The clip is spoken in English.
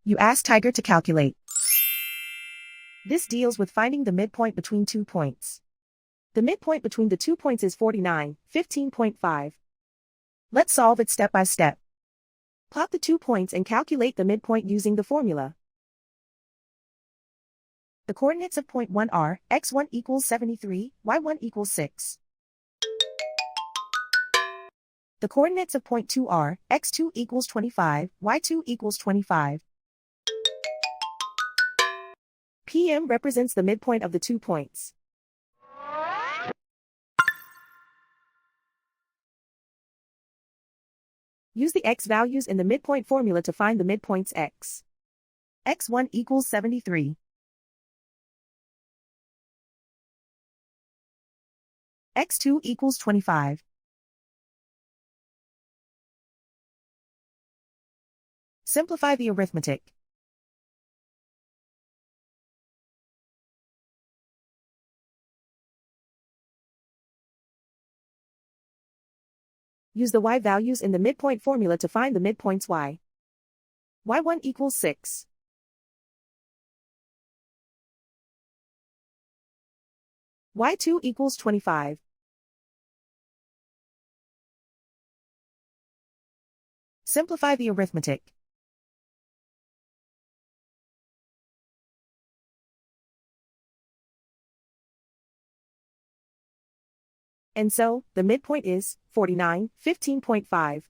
You ask Tiger to calculate. This deals with finding the midpoint between 2 points. The midpoint between the 2 points is 49, 15.5. Let's solve it step by step. Plot the 2 points and calculate the midpoint using the formula. The coordinates of point 1 are x1 equals 73, y1 equals 6. The coordinates of point 2 are x2 equals 25, y2 equals 25. PM represents the midpoint of the 2 points. Use the x values in the midpoint formula to find the midpoints x. x1 equals 73. x2 equals 25. Simplify the arithmetic. Use the y values in the midpoint formula to find the midpoints y. y1 equals 6. y2 equals 25. Simplify the arithmetic. And so, the midpoint is 49, 15.5.